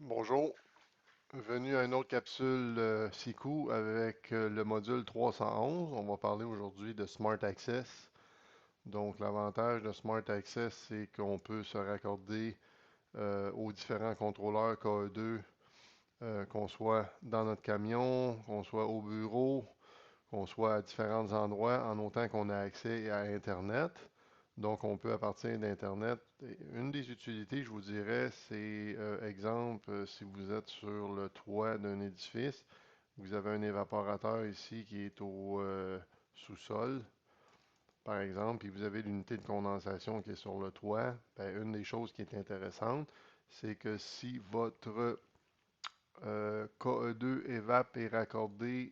Bonjour, bienvenue à une autre capsule SICU avec le module 311. On va parler aujourd'hui de Smart Access. Donc l'avantage de Smart Access, c'est qu'on peut se raccorder aux différents contrôleurs KE2, qu'on soit dans notre camion, qu'on soit au bureau, qu'on soit à différents endroits, en autant qu'on a accès à Internet. Donc, on peut à partir d'Internet. Une des utilités, je vous dirais, c'est, exemple, si vous êtes sur le toit d'un édifice, vous avez un évaporateur ici qui est au sous-sol, par exemple, puis vous avez l'unité de condensation qui est sur le toit. Ben, une des choses qui est intéressante, c'est que si votre KE2 évap est raccordé.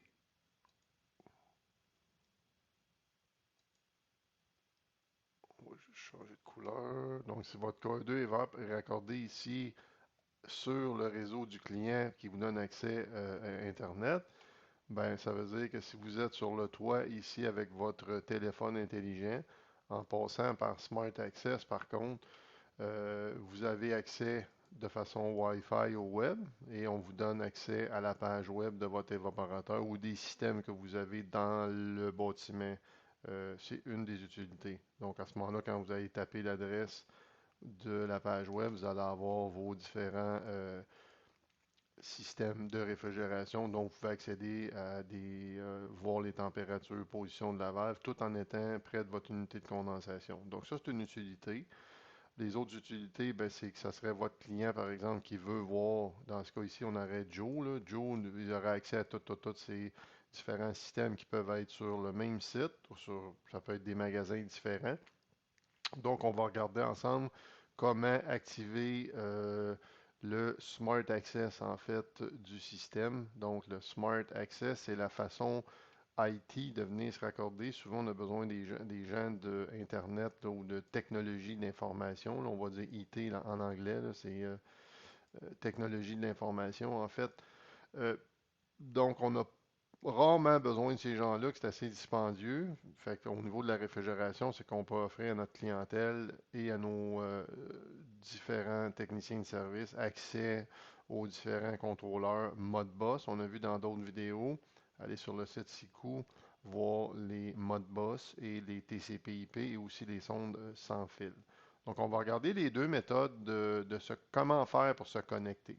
On va juste changer de couleur. Donc, si votre KE2 est raccordé ici sur le réseau du client qui vous donne accès à Internet, ben, ça veut dire que si vous êtes sur le toit ici avec votre téléphone intelligent, en passant par Smart Access, par contre, vous avez accès de façon Wi-Fi au web et on vous donne accès à la page web de votre évaporateur ou des systèmes que vous avez dans le bâtiment. C'est une des utilités. Donc à ce moment-là, quand vous allez taper l'adresse de la page web, vous allez avoir vos différents système de réfrigération dont vous pouvez accéder à voir les températures, position de la valve, tout en étant près de votre unité de condensation. Donc ça, c'est une utilité. Les autres utilités, ben, c'est que ça serait votre client, par exemple, qui veut voir, dans ce cas ici, on aurait Joe, là. Joe, il aura accès à tous ces différents systèmes qui peuvent être sur le même site, ou ça peut être des magasins différents. Donc, on va regarder ensemble comment activer le Smart Access, en fait, du système. Donc, le Smart Access, c'est la façon IT de venir se raccorder. Souvent, on a besoin des gens de Internet là, ou de technologie de l'information. On va dire IT là, en anglais, là, c'est technologie de l'information, en fait. Euh, donc, on a rarement besoin de ces gens-là, que c'est assez dispendieux. Fait qu'au niveau de la réfrigération, c'est qu'on peut offrir à notre clientèle et à nos différents techniciens de service accès aux différents contrôleurs Modbus. On a vu dans d'autres vidéos, aller sur le site SICU, voir les Modbus et les TCP/IP et aussi les sondes sans fil. Donc, on va regarder les deux méthodes comment faire pour se connecter.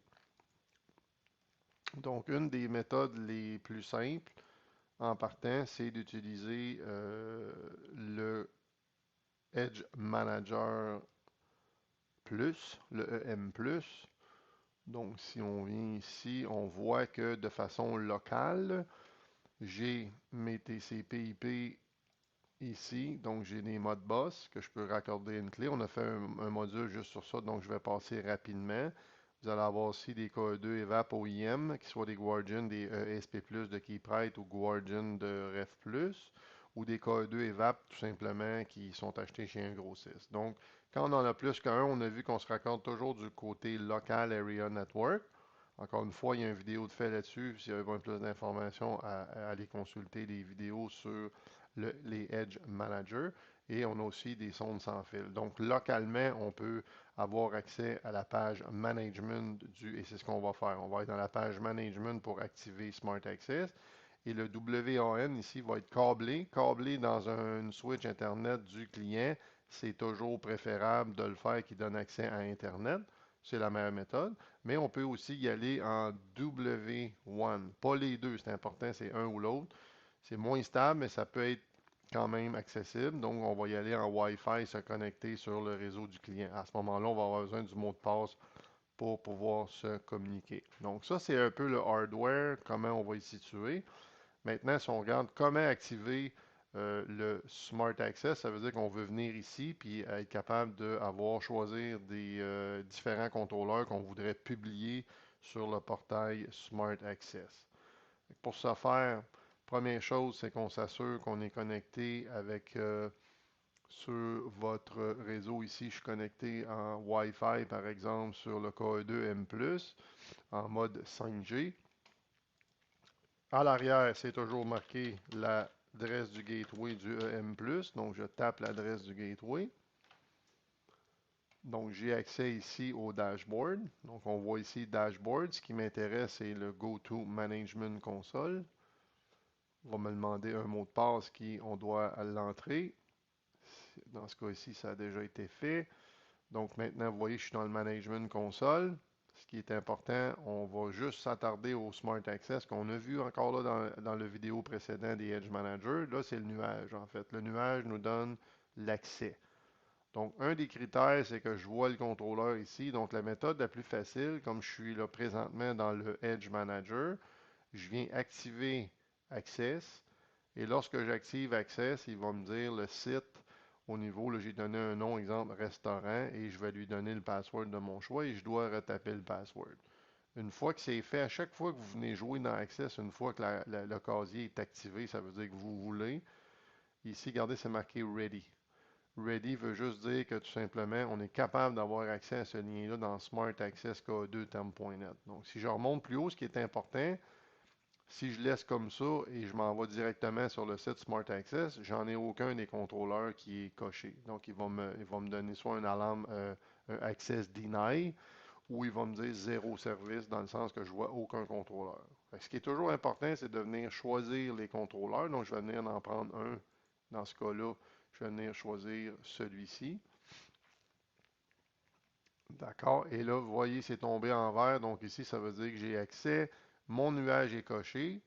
Donc, une des méthodes les plus simples, en partant, c'est d'utiliser le Edge Manager Plus, le EM Plus. Donc, si on vient ici, on voit que de façon locale, j'ai mes TCP/IP ici. Donc, j'ai des Modbus que je peux raccorder une clé. On a fait un module juste sur ça, donc je vais passer rapidement. Vous allez avoir aussi des KE2 EVAP OEM, qui soient des Guardian, des ESP+, de Keyprite ou Guardian de Ref+, ou des KE2 EVAP tout simplement qui sont achetés chez un grossiste. Donc, quand on en a plus qu'un, on a vu qu'on se raccorde toujours du côté local Area Network. Encore une fois, il y a une vidéo de fait là-dessus. Si vous avez besoin de plus d'informations, à aller consulter les vidéos sur les Edge Manager. Et on a aussi des sondes sans fil. Donc, localement, on peut avoir accès à la page Management et c'est ce qu'on va faire. On va être dans la page Management pour activer Smart Access. Et le WAN ici va être câblé dans une switch Internet du client. C'est toujours préférable de le faire qui donne accès à Internet. C'est la meilleure méthode. Mais on peut aussi y aller en W1. Pas les deux, c'est important, c'est un ou l'autre. C'est moins stable, mais ça peut être quand même accessible. Donc, on va y aller en Wi-Fi, se connecter sur le réseau du client. À ce moment-là, on va avoir besoin du mot de passe pour pouvoir se communiquer. Donc, ça, c'est un peu le hardware, comment on va y situer. Maintenant, si on regarde comment activer le Smart Access, ça veut dire qu'on veut venir ici puis être capable d'avoir choisir des différents contrôleurs qu'on voudrait publier sur le portail Smart Access. Pour ce faire, première chose, c'est qu'on s'assure qu'on est connecté avec sur votre réseau ici. Je suis connecté en Wi-Fi, par exemple, sur le KE2M+, en mode 5G. À l'arrière, c'est toujours marqué l'adresse du gateway du EM+. Donc, je tape l'adresse du gateway. Donc, j'ai accès ici au dashboard. Donc, on voit ici dashboard. Ce qui m'intéresse, c'est le Go-To Management Console. On va me demander un mot de passe qui on doit à l'entrée. Dans ce cas-ci, ça a déjà été fait. Donc, maintenant, vous voyez, je suis dans le Management Console. Ce qui est important, on va juste s'attarder au Smart Access qu'on a vu encore là dans le vidéo précédent des Edge Manager. Là, c'est le nuage, en fait. Le nuage nous donne l'accès. Donc, un des critères, c'est que je vois le contrôleur ici. Donc, la méthode la plus facile, comme je suis là présentement dans le Edge Manager, je viens activer Access. Et lorsque j'active Access, il va me dire le site au niveau, là, j'ai donné un nom, exemple restaurant, et je vais lui donner le password de mon choix et je dois retaper le password. Une fois que c'est fait, à chaque fois que vous venez jouer dans Access, une fois que le casier est activé, ça veut dire que vous voulez. Ici, regardez, c'est marqué Ready. Ready veut juste dire que tout simplement, on est capable d'avoir accès à ce lien-là dans Smart Access KA2 Term.net. Donc, si je remonte plus haut, ce qui est important, si je laisse comme ça et je m'en vais directement sur le site Smart Access, j'en ai aucun des contrôleurs qui est coché. Donc, il va me donner soit une alarme, un Access Deny, ou il va me dire zéro service dans le sens que je vois aucun contrôleur. Ce qui est toujours important, c'est de venir choisir les contrôleurs. Donc, je vais venir en prendre un. Dans ce cas-là, je vais venir choisir celui-ci. D'accord. Et là, vous voyez, c'est tombé en vert. Donc ici, ça veut dire que j'ai accès. Mon nuage est coché.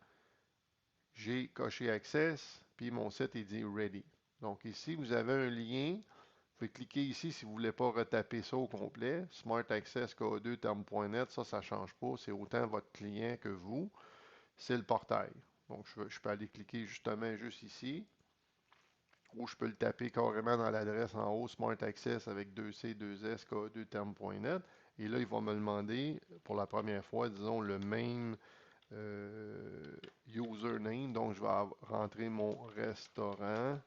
J'ai coché Access. Puis mon site est dit Ready. Donc ici, vous avez un lien. Vous pouvez cliquer ici si vous ne voulez pas retaper ça au complet. Smart Access KA2 Term.net, ça ne change pas. C'est autant votre client que vous. C'est le portail. Donc je peux aller cliquer justement juste ici. Ou je peux le taper carrément dans l'adresse en haut, Smart Access avec 2C, 2S, KA2 Term.net. Et là, il va me demander, pour la première fois, disons, le même username. Donc, je vais rentrer mon restaurant.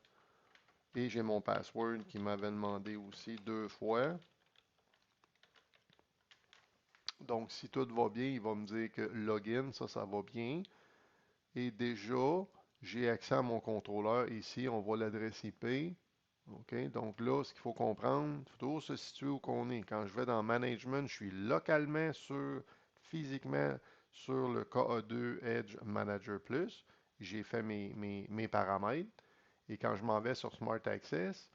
Et j'ai mon password qui m'avait demandé aussi 2 fois. Donc, si tout va bien, il va me dire que login, ça va bien. Et déjà, j'ai accès à mon contrôleur. Ici, on voit l'adresse IP. OK? Donc là, ce qu'il faut comprendre, il faut toujours se situer où qu'on est. Quand je vais dans Management, je suis localement physiquement sur le KA2 Edge Manager Plus. J'ai fait mes paramètres. Et quand je m'en vais sur Smart Access,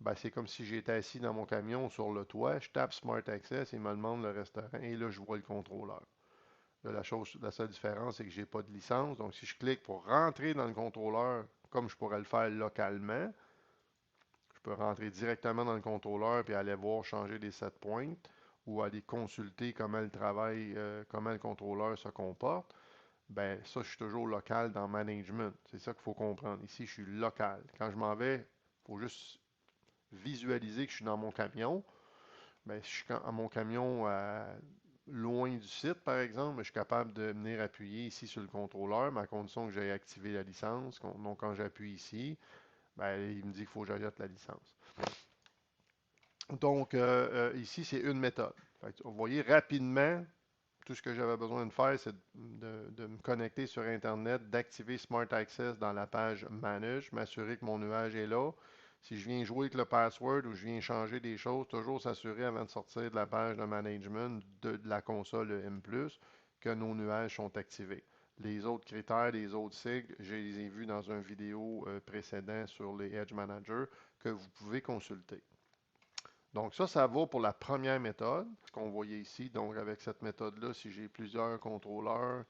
ben, c'est comme si j'étais assis dans mon camion sur le toit. Je tape Smart Access et il me demande le restaurant. Et là, je vois le contrôleur. Là, la seule différence, c'est que je n'ai pas de licence. Donc, si je clique pour rentrer dans le contrôleur, comme je pourrais le faire localement, je peux rentrer directement dans le contrôleur et aller voir changer les set points ou aller consulter comment le travail, comment le contrôleur se comporte. Ben, ça, je suis toujours local dans Management. C'est ça qu'il faut comprendre. Ici, je suis local. Quand je m'en vais, il faut juste visualiser que je suis dans mon camion. Ben, si je suis à mon camion loin du site, par exemple, je suis capable de venir appuyer ici sur le contrôleur, mais à condition que j'aie activé la licence. Donc, quand j'appuie ici, ben, il me dit qu'il faut que j'ajoute la licence. Donc, ici, c'est une méthode. Vous voyez, rapidement, tout ce que j'avais besoin de faire, c'est de me connecter sur Internet, d'activer Smart Access dans la page Manage, m'assurer que mon nuage est là. Si je viens jouer avec le password ou je viens changer des choses, toujours s'assurer avant de sortir de la page de management de la console M+, que nos nuages sont activés. Les autres critères, les autres sigles, je les ai vus dans une vidéo précédente sur les Edge Manager que vous pouvez consulter. Donc ça vaut pour la première méthode, ce qu'on voyait ici. Donc avec cette méthode-là, si j'ai plusieurs contrôleurs,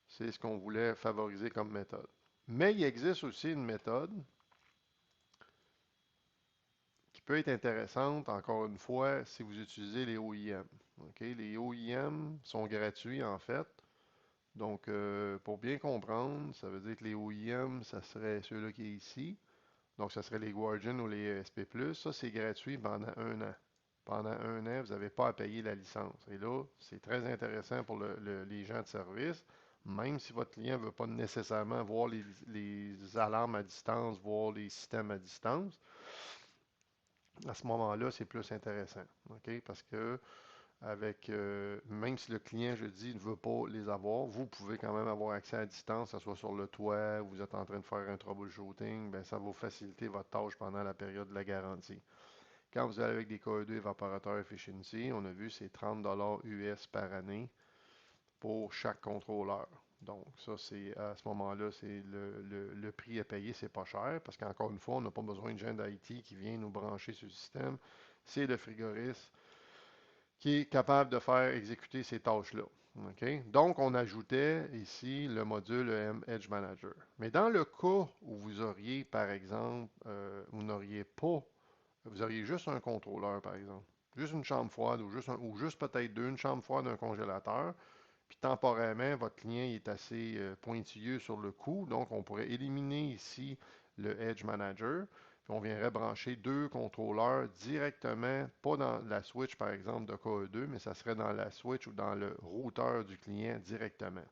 c'est ce qu'on voulait favoriser comme méthode. Mais il existe aussi une méthode qui peut être intéressante, encore une fois, si vous utilisez les OIM. OK? Les OIM sont gratuits en fait. Donc, pour bien comprendre, ça veut dire que les OIM, ça serait ceux-là qui est ici. Donc, ça serait les Guardian ou les ESP+. Ça, c'est gratuit pendant 1 an. Pendant 1 an, vous n'avez pas à payer la licence. Et là, c'est très intéressant pour les gens de service. Même si votre client ne veut pas nécessairement voir les alarmes à distance, voir les systèmes à distance, à ce moment-là, c'est plus intéressant. OK? Parce que même si le client, je dis, ne veut pas les avoir, vous pouvez quand même avoir accès à distance, que ce soit sur le toit, vous êtes en train de faire un troubleshooting, ben, ça va vous faciliter votre tâche pendant la période de la garantie. quand vous allez avec des KE2 évaporateurs efficiency, on a vu c'est 30 US par année pour chaque contrôleur. Donc, ça, c'est à ce moment-là, c'est le prix à payer, c'est pas cher, parce qu'encore une fois, on n'a pas besoin de gens d'IT qui viennent nous brancher sur le système. C'est le frigoriste qui est capable de faire exécuter ces tâches-là. OK? Donc, on ajoutait ici le module EM Edge Manager. Mais dans le cas où vous auriez, par exemple, vous n'auriez pas, vous auriez juste un contrôleur, par exemple, juste une chambre froide ou juste peut-être deux, une chambre froide, un congélateur, puis temporairement, votre client est assez pointilleux sur le coût, donc on pourrait éliminer ici le Edge Manager, puis on viendrait brancher deux contrôleurs directement, pas dans la switch par exemple de KE2, mais ça serait dans la switch ou dans le routeur du client directement.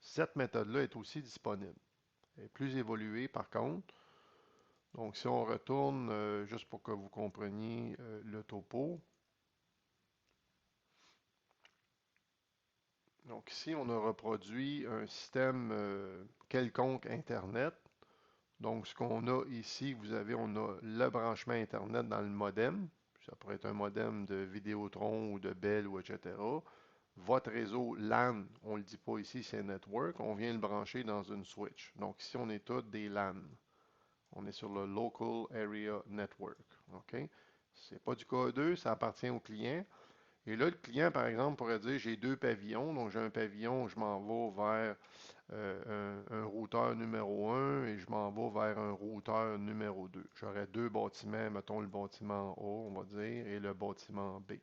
Cette méthode-là est aussi disponible. Elle est plus évoluée par contre. Donc si on retourne, juste pour que vous compreniez le topo, donc ici, on a reproduit un système quelconque Internet. Donc, ce qu'on a ici, on a le branchement Internet dans le modem. Ça pourrait être un modem de Vidéotron ou de Bell ou etc. Votre réseau LAN, on ne le dit pas ici, c'est Network. On vient le brancher dans une switch. Donc, ici, on est tous des LAN. On est sur le Local Area Network. OK? C'est pas du KE2, ça appartient au client. Et là, le client, par exemple, pourrait dire, j'ai deux pavillons. Donc, j'ai un pavillon, je m'en vais vers un routeur numéro un et je m'en vais vers un routeur numéro 2. J'aurais deux bâtiments, mettons le bâtiment A, on va dire, et le bâtiment B.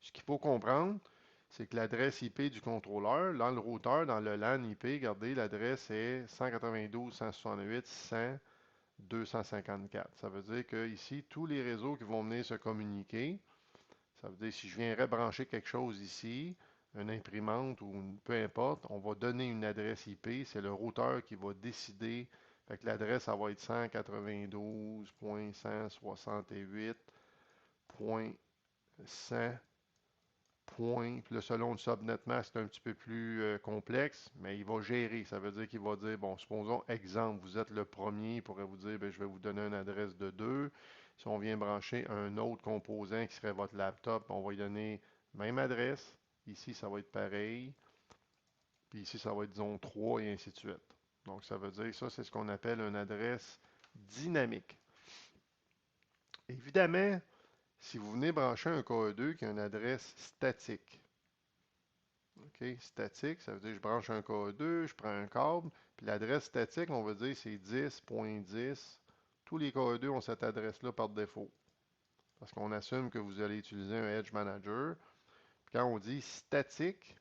Ce qu'il faut comprendre, c'est que l'adresse IP du contrôleur, dans le routeur, dans le LAN IP, regardez, l'adresse est 192.168.100.254. Ça veut dire que ici, tous les réseaux qui vont venir se communiquer, ça veut dire si je viendrais brancher quelque chose ici, une imprimante ou peu importe, on va donner une adresse IP. C'est le routeur qui va décider. Fait que l'adresse, ça va être 192.168.100. Puis le selon le subnet mask, c'est un petit peu plus complexe, mais il va gérer. Ça veut dire qu'il va dire, bon, supposons, exemple, vous êtes le premier, il pourrait vous dire, ben, je vais vous donner une adresse de 2. Si on vient brancher un autre composant qui serait votre laptop, on va lui donner même adresse. Ici, ça va être pareil. Puis ici, ça va être zone 3 et ainsi de suite. Donc, ça veut dire que ça, c'est ce qu'on appelle une adresse dynamique. Évidemment, si vous venez brancher un KE2 qui a une adresse statique, OK, statique, ça veut dire que je branche un KE2, je prends un câble, puis l'adresse statique, on va dire c'est 10.10. Tous les KE2 ont cette adresse-là par défaut. Parce qu'on assume que vous allez utiliser un Edge Manager. Puis quand on dit statique,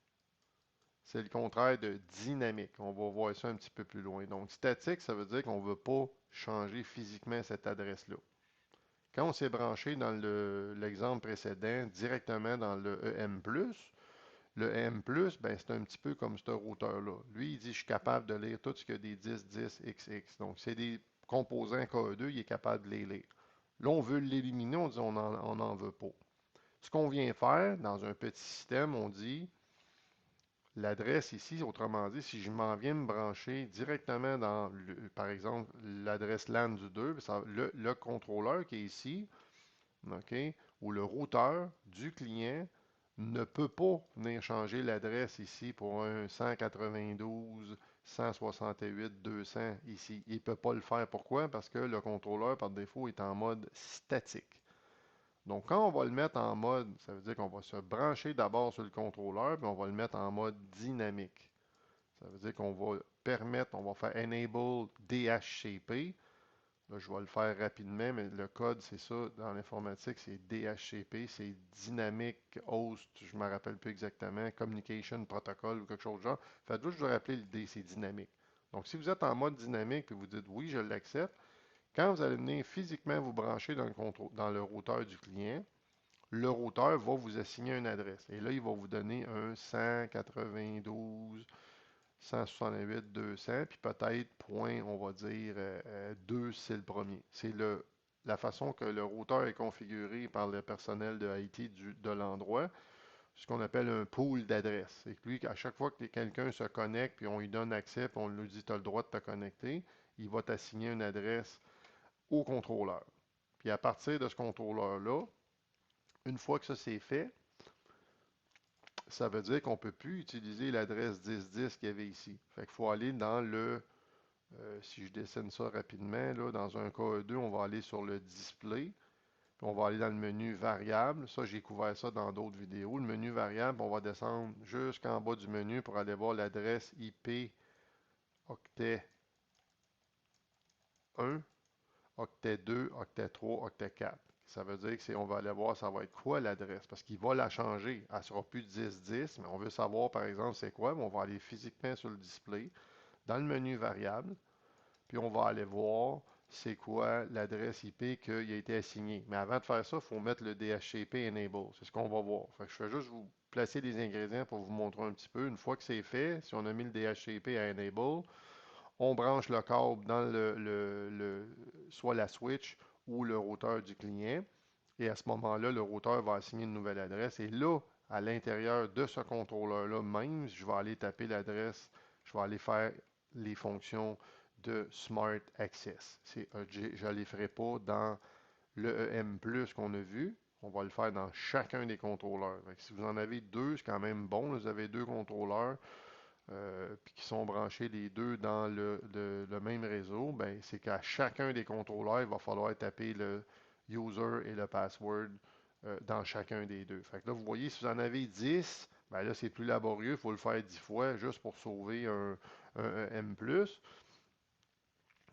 c'est le contraire de dynamique. On va voir ça un petit peu plus loin. Donc, statique, ça veut dire qu'on ne veut pas changer physiquement cette adresse-là. Quand on s'est branché dans l'exemple précédent, directement dans le EM+, le EM+, ben, c'est un petit peu comme ce routeur-là. Lui, il dit, je suis capable de lire tout ce qu'il y a des 10, 10, XX. Donc, c'est des composants KE2, il est capable de les lire. Là, on veut l'éliminer, on dit, on n'en veut pas. Ce qu'on vient faire dans un petit système, on dit, l'adresse ici, autrement dit, si je m'en viens me brancher directement dans, par exemple, l'adresse LAN du 2, le contrôleur qui est ici, OK, ou le routeur du client ne peut pas venir changer l'adresse ici pour un 192, 168, 200 ici. Il ne peut pas le faire. Pourquoi? Parce que le contrôleur, par défaut, est en mode statique. Donc, quand on va le mettre en mode, ça veut dire qu'on va se brancher d'abord sur le contrôleur, puis on va le mettre en mode dynamique. Ça veut dire qu'on va permettre, on va faire Enable DHCP. Là, je vais le faire rapidement, mais le code, c'est ça. Dans l'informatique, c'est DHCP, c'est Dynamic Host, je ne me rappelle plus exactement, Communication Protocol ou quelque chose de genre. Faites-vous, je dois rappeler le D, c'est dynamique. Donc, si vous êtes en mode dynamique et vous dites oui, je l'accepte, quand vous allez venir physiquement vous brancher dans le routeur du client, le routeur va vous assigner une adresse. Et là, il va vous donner un 192, 168, 200, puis peut-être point, on va dire 2, c'est le premier. C'est la façon que le routeur est configuré par le personnel de IT de l'endroit, ce qu'on appelle un pool d'adresses. C'est que lui, à chaque fois que quelqu'un se connecte, puis on lui donne accès, puis on lui dit tu as le droit de te connecter, il va t'assigner une adresse au contrôleur. Puis à partir de ce contrôleur-là, une fois que ça c'est fait, ça veut dire qu'on ne peut plus utiliser l'adresse 1010 qu'il y avait ici. Fait qu'il faut aller dans si je dessine ça rapidement, là, dans un cas 2 on va aller sur le display, puis on va aller dans le menu variable. Ça, j'ai couvert ça dans d'autres vidéos. Le menu variable, on va descendre jusqu'en bas du menu pour aller voir l'adresse IP octet 1, octet 2, octet 3, octet 4. Ça veut dire que on va aller voir ça va être quoi l'adresse, parce qu'il va la changer. Elle ne sera plus 1010, mais on veut savoir par exemple c'est quoi. On va aller physiquement sur le display, dans le menu variable, puis on va aller voir c'est quoi l'adresse IP qui a été assignée. Mais avant de faire ça, il faut mettre le DHCP Enable. C'est ce qu'on va voir. Fait que je vais juste vous placer les ingrédients pour vous montrer un petit peu. Une fois que c'est fait, si on a mis le DHCP à Enable, on branche le câble dans soit la switch ou le routeur du client. Et à ce moment-là, le routeur va assigner une nouvelle adresse. Et là, à l'intérieur de ce contrôleur-là même, je vais aller taper l'adresse, je vais aller faire les fonctions de Smart Access. Je ne les ferai pas dans le EM Plus qu'on a vu. On va le faire dans chacun des contrôleurs. Si vous en avez deux, c'est quand même bon. Vous avez deux contrôleurs puis qui sont branchés les deux dans le même réseau. Ben, c'est qu'à chacun des contrôleurs, il va falloir taper le user et le password dans chacun des deux. Fait que là, vous voyez, si vous en avez 10, ben là, c'est plus laborieux. Il faut le faire 10 fois juste pour sauver un M+.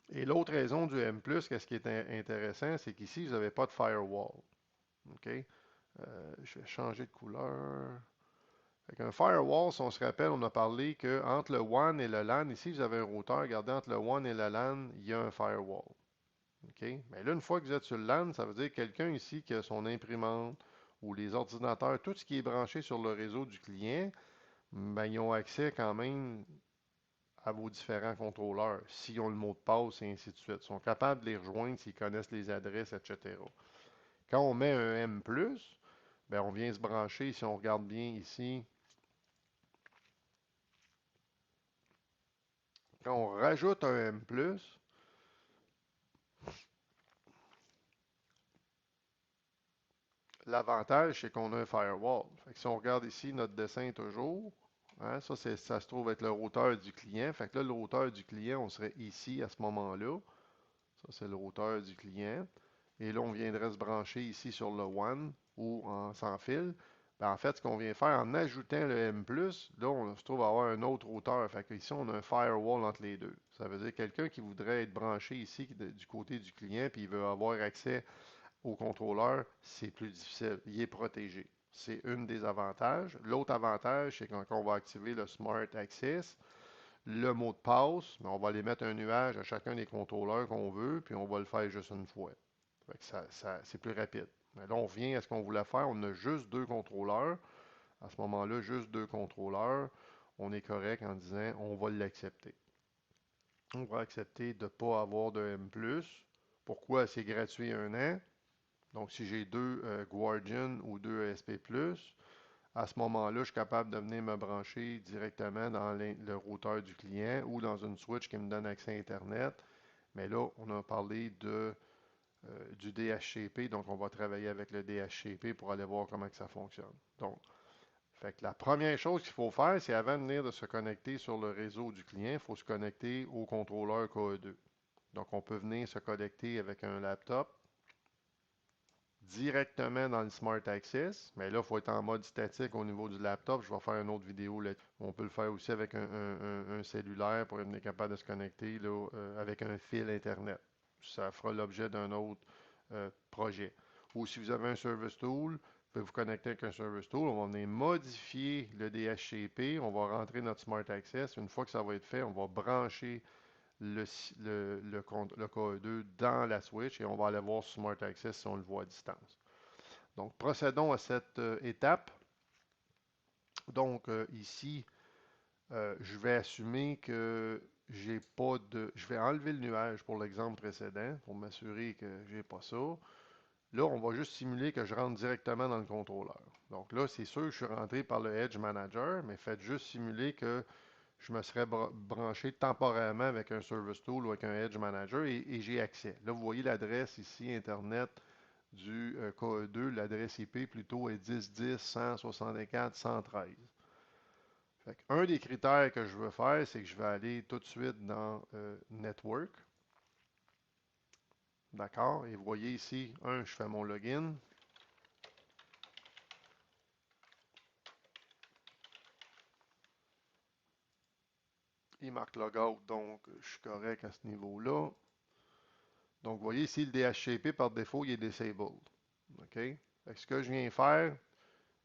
Et l'autre raison du M+, qu'est-ce qui est intéressant, c'est qu'ici, vous n'avez pas de firewall. OK? Je vais changer de couleur. Avec un firewall, si on se rappelle, on a parlé que entre le WAN et le LAN, ici, vous avez un routeur, regardez, entre le WAN et le LAN, il y a un firewall. OK? Mais là, une fois que vous êtes sur le LAN, ça veut dire quelqu'un ici qui a son imprimante ou les ordinateurs, tout ce qui est branché sur le réseau du client, ben, ils ont accès quand même à vos différents contrôleurs, s'ils ont le mot de passe et ainsi de suite. Ils sont capables de les rejoindre s'ils connaissent les adresses, etc. Quand on met un M+, ben, on vient se brancher, si on regarde bien ici, quand on rajoute un M+, l'avantage, c'est qu'on a un firewall. Fait que si on regarde ici notre dessin toujours, hein, ça se trouve être le routeur du client. Fait que là, le routeur du client, on serait ici à ce moment-là. Ça, c'est le routeur du client. Et là, on viendrait se brancher ici sur le WAN ou en sans fil. Ben, en fait, ce qu'on vient faire en ajoutant le M+, là, on se trouve avoir un autre routeur. Fait que ici, on a un firewall entre les deux. Ça veut dire quelqu'un qui voudrait être branché ici du côté du client, puis il veut avoir accès au contrôleur, c'est plus difficile. Il est protégé. C'est une des avantages. L'autre avantage, c'est quand on va activer le Smart Access, le mot de passe, mais on va aller mettre un nuage à chacun des contrôleurs qu'on veut, puis on va le faire juste une fois. Fait que c'est plus rapide. Mais là, on revient à ce qu'on voulait faire. On a juste deux contrôleurs. À ce moment-là, juste deux contrôleurs. On est correct en disant on va l'accepter. On va accepter de ne pas avoir de M+. Pourquoi? C'est gratuit un an. Donc, si j'ai deux Guardian ou deux ESP+, à ce moment-là, je suis capable de venir me brancher directement dans le routeur du client ou dans une switch qui me donne accès à Internet. Mais là, on a parlé du DHCP, donc on va travailler avec le DHCP pour aller voir comment que ça fonctionne. Donc, fait que la première chose qu'il faut faire, c'est avant de venir de se connecter sur le réseau du client, il faut se connecter au contrôleur KE2. Donc, on peut venir se connecter avec un laptop directement dans le Smart Access, mais là, il faut être en mode statique au niveau du laptop. Je vais faire une autre vidéo là. On peut le faire aussi avec un cellulaire pour être capable de se connecter là, avec un fil Internet. Ça fera l'objet d'un autre projet. Ou si vous avez un Service Tool, vous pouvez vous connecter avec un Service Tool. On va venir modifier le DHCP. On va rentrer notre Smart Access. Une fois que ça va être fait, on va brancher le KE2 dans la switch et on va aller voir sur Smart Access si on le voit à distance. Donc, procédons à cette étape. Donc, ici, je vais assumer que j'ai pas de... Je vais enlever le nuage pour l'exemple précédent pour m'assurer que j'ai pas ça. Là, on va juste simuler que je rentre directement dans le contrôleur. Donc là, c'est sûr que je suis rentré par le Edge Manager, mais faites juste simuler que je me serais branché temporairement avec un Service Tool ou avec un Edge Manager et j'ai accès. Là, vous voyez l'adresse ici, Internet du KE2, l'adresse IP plutôt est 10.10.164.113. Fait un des critères que je veux faire, c'est que je vais aller tout de suite dans Network. D'accord? Et vous voyez ici, je fais mon login. Il marque logout, donc je suis correct à ce niveau-là. Donc, vous voyez ici, le DHCP, par défaut, il est disabled. OK? Fait que ce que je viens faire,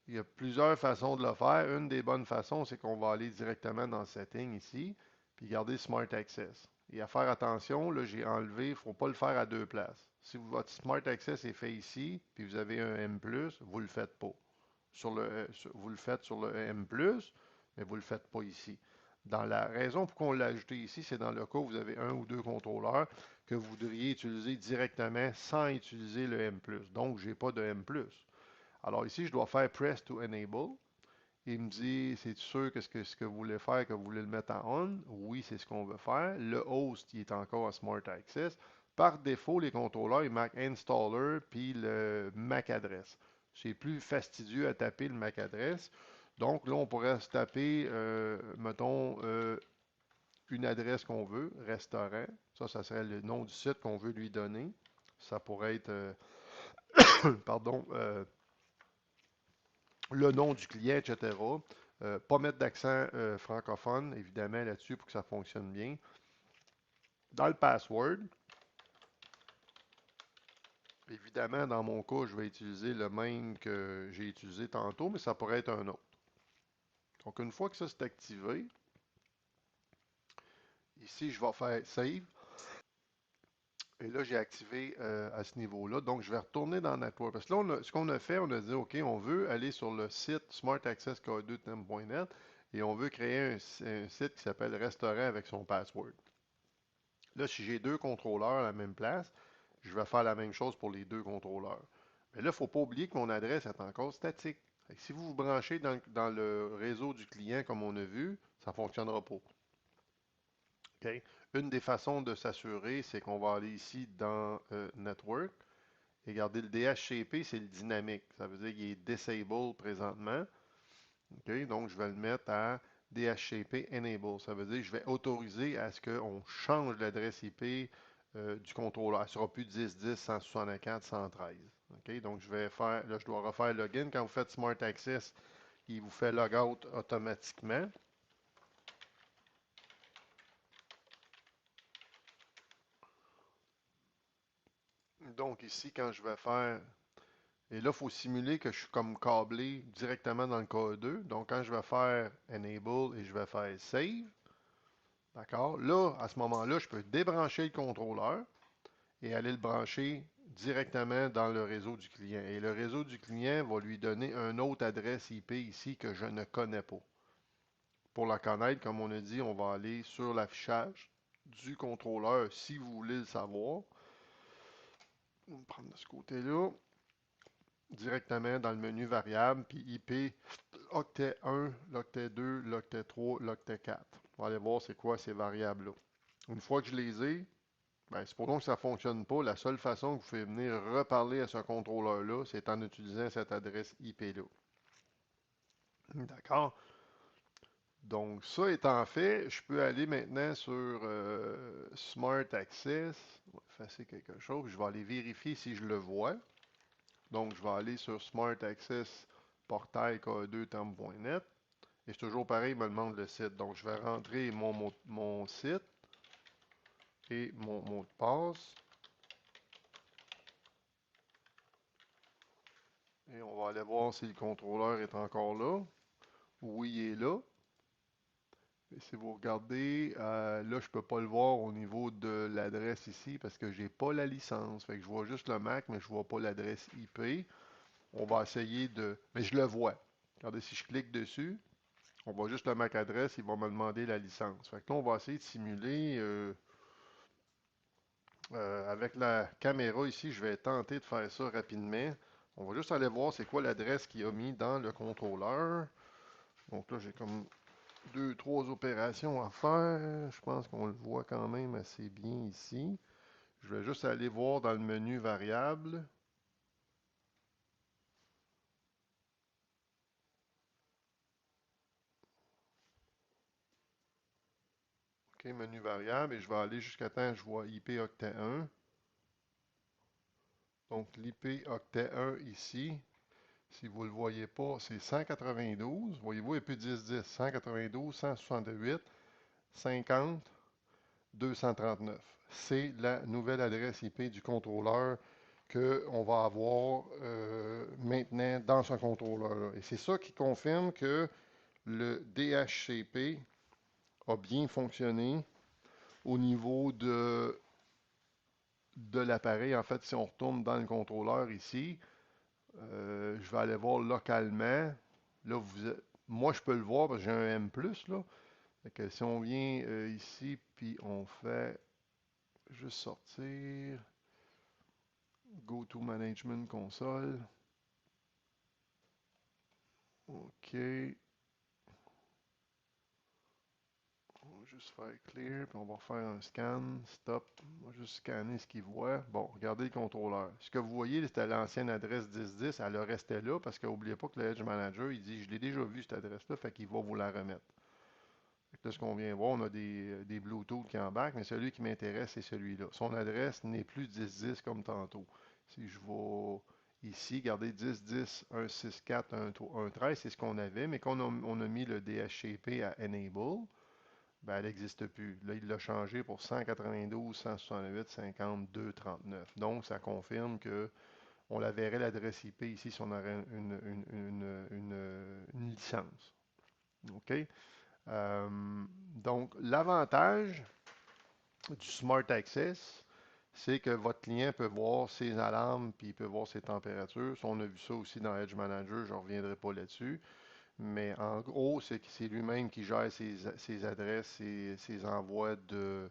il y a plusieurs façons de le faire. Une des bonnes façons, c'est qu'on va aller directement dans Setting ici, puis garder Smart Access. Et à faire attention, là, j'ai enlevé, il ne faut pas le faire à deux places. Si votre Smart Access est fait ici, puis vous avez un M+, vous ne le faites pas. Vous le faites sur le M+, mais vous ne le faites pas ici. Dans la raison pour qu'on l'a ajouté ici, c'est dans le cas où vous avez un ou deux contrôleurs que vous voudriez utiliser directement sans utiliser le M+. Donc, je n'ai pas de M+. Alors ici, je dois faire Press to Enable. Il me dit, c'est sûr que ce que vous voulez faire, que vous voulez le mettre en on? Oui, c'est ce qu'on veut faire. Le host, il est encore en Smart Access. Par défaut, les contrôleurs, ils marquent Installer puis le MAC adresse. C'est plus fastidieux à taper le MAC adresse. Donc là, on pourrait se taper, mettons, une adresse qu'on veut, restaurant. Ça serait le nom du site qu'on veut lui donner. Ça pourrait être, pardon, le nom du client, etc. Pas mettre d'accent francophone, évidemment, là-dessus pour que ça fonctionne bien. Dans le password, évidemment, dans mon cas, je vais utiliser le même que j'ai utilisé tantôt, mais ça pourrait être un autre. Donc, une fois que ça c'est activé, ici, je vais faire Save. Et là, j'ai activé à ce niveau-là. Donc, je vais retourner dans Network. Parce que là, ce qu'on a fait, on a dit, OK, on veut aller sur le site smartaccessco2tem.net et on veut créer un site qui s'appelle Restaurant avec son password. Là, si j'ai deux contrôleurs à la même place, je vais faire la même chose pour les deux contrôleurs. Mais là, il ne faut pas oublier que mon adresse est encore statique. Si vous vous branchez dans le réseau du client comme on a vu, ça ne fonctionnera pas. OK? Une des façons de s'assurer, c'est qu'on va aller ici dans Network et garder le DHCP, c'est le dynamique. Ça veut dire qu'il est disabled présentement. OK? Donc, je vais le mettre à DHCP Enable. Ça veut dire que je vais autoriser à ce qu'on change l'adresse IP du contrôleur. Elle ne sera plus 10.10.164.113. OK? Donc, je vais faire, là, je dois refaire login. Quand vous faites Smart Access, il vous fait logout automatiquement. Donc, ici, quand je vais faire. Et là, il faut simuler que je suis comme câblé directement dans le KE2. Donc, quand je vais faire Enable et je vais faire Save, d'accord? Là, à ce moment-là, je peux débrancher le contrôleur et aller le brancher directement dans le réseau du client. Et le réseau du client va lui donner une autre adresse IP ici que je ne connais pas. Pour la connaître, comme on a dit, on va aller sur l'affichage du contrôleur si vous voulez le savoir. On va prendre de ce côté-là. Directement dans le menu variable, puis IP octet 1, l'octet 2, l'octet 3, l'octet 4. On va aller voir c'est quoi ces variables-là. Une fois que je les ai, ben, supposons que ça ne fonctionne pas, la seule façon que vous pouvez venir reparler à ce contrôleur-là, c'est en utilisant cette adresse IP-là. D'accord? Donc, ça étant fait, je peux aller maintenant sur Smart Access. On va effacer quelque chose. Je vais aller vérifier si je le vois. Donc, je vais aller sur Smart Access portail ke2tem.net. Et c'est toujours pareil, il me demande le site. Donc, je vais rentrer mon site et mon mot de passe. Et on va aller voir si le contrôleur est encore là. Oui, il est là. Et si vous regardez, là, je ne peux pas le voir au niveau de l'adresse ici parce que je n'ai pas la licence. Fait que je vois juste le MAC, mais je ne vois pas l'adresse IP. On va essayer de. Mais je le vois. Regardez, si je clique dessus, on voit juste le MAC adresse, il va me demander la licence. Fait que là, on va essayer de simuler. Avec la caméra ici, je vais tenter de faire ça rapidement. On va juste aller voir c'est quoi l'adresse qu'il a mis dans le contrôleur. Donc là, j'ai comme deux, trois opérations à faire. Je pense qu'on le voit quand même assez bien ici. Je vais juste aller voir dans le menu variable. OK, menu variable, et je vais aller jusqu'à temps que je vois IP octet 1. Donc, l'IP octet 1 ici, si vous ne le voyez pas, c'est 192. Voyez-vous, IP 1010, 192, 168, 50, 239. C'est la nouvelle adresse IP du contrôleur qu'on va avoir maintenant dans ce contrôleur-là. Et c'est ça qui confirme que le DHCP a bien fonctionné au niveau de l'appareil. En fait, si on retourne dans le contrôleur ici, je vais aller voir localement. Là, moi, je peux le voir parce que j'ai un M+, là. Fait que si on vient ici, puis on fait juste sortir Go to Management Console. OK. On va juste faire clear, puis on va refaire un scan. Stop. On va juste scanner ce qu'il voit. Bon, regardez le contrôleur. Ce que vous voyez, c'était l'ancienne adresse 1010. Elle restait là parce qu'oubliez pas que le Edge Manager, il dit, je l'ai déjà vu cette adresse-là, fait qu'il va vous la remettre. Fait que là, ce qu'on vient voir, on a des Bluetooth qui embarquent, mais celui qui m'intéresse, c'est celui-là. Son adresse n'est plus 1010 comme tantôt. Si je vais ici, regardez 1010 164 113, c'est ce qu'on avait, mais quand on a mis le DHCP à Enable, ben, elle n'existe plus. Là, il l'a changé pour 192, 168, 52, 39. Donc, ça confirme que on la verrait l'adresse IP ici si on aurait une licence. OK? Donc, l'avantage du Smart Access, c'est que votre client peut voir ses alarmes puis il peut voir ses températures. On a vu ça aussi dans Edge Manager, je ne reviendrai pas là-dessus. Mais en gros, c'est que c'est lui-même qui gère ses adresses, ses envois de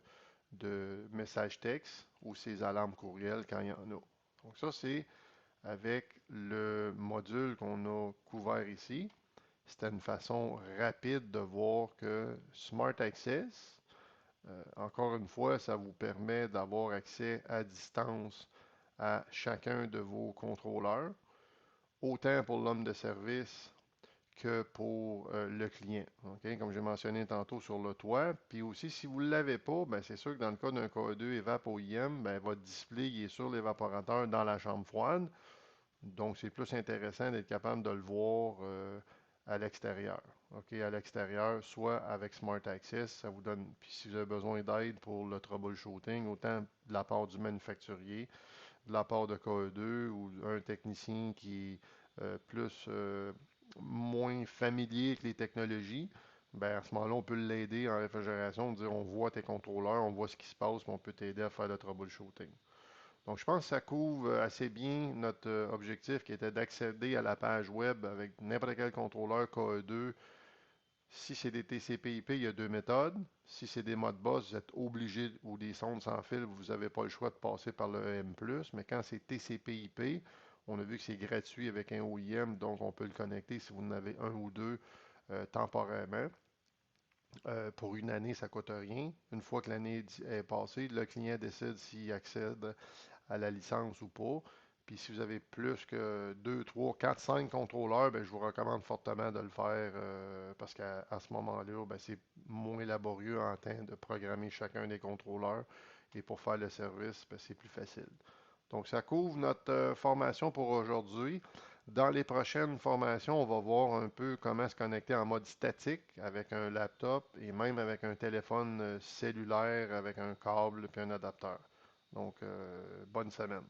messages textes ou ses alarmes courriels quand il y en a. Donc ça, c'est avec le module qu'on a couvert ici. C'était une façon rapide de voir que Smart Access, encore une fois, ça vous permet d'avoir accès à distance à chacun de vos contrôleurs, autant pour l'homme de service que pour le client. OK? Comme j'ai mentionné tantôt sur le toit. Puis aussi, si vous ne l'avez pas, ben, c'est sûr que dans le cas d'un KE2 EVAP OIM, ben, votre display il est sur l'évaporateur dans la chambre froide. Donc, c'est plus intéressant d'être capable de le voir à l'extérieur. OK? À l'extérieur, soit avec Smart Access, ça vous donne. Puis si vous avez besoin d'aide pour le troubleshooting, autant de la part du manufacturier, de la part de KE2 ou un technicien qui est plus moins familier avec les technologies, ben à ce moment-là, on peut l'aider en réfrigération, dire on voit tes contrôleurs, on voit ce qui se passe, puis on peut t'aider à faire le troubleshooting. Donc, je pense que ça couvre assez bien notre objectif qui était d'accéder à la page web avec n'importe quel contrôleur KE2. Si c'est des TCP/IP, il y a deux méthodes. Si c'est des Modbus, vous êtes obligé, ou des sondes sans fil, vous n'avez pas le choix de passer par le M+. Mais quand c'est TCP/IP, on a vu que c'est gratuit avec un OIM, donc on peut le connecter si vous en avez un ou deux temporairement. Pour une année, ça ne coûte rien. Une fois que l'année est passée, le client décide s'il accède à la licence ou pas. Puis si vous avez plus que 2, 3, 4, 5 contrôleurs, ben, je vous recommande fortement de le faire parce qu'à ce moment-là, ben, c'est moins laborieux en temps de programmer chacun des contrôleurs. Et pour faire le service, ben, c'est plus facile. Donc, ça couvre notre formation pour aujourd'hui. Dans les prochaines formations, on va voir un peu comment se connecter en mode statique avec un laptop et même avec un téléphone cellulaire avec un câble et un adapteur. Donc, bonne semaine.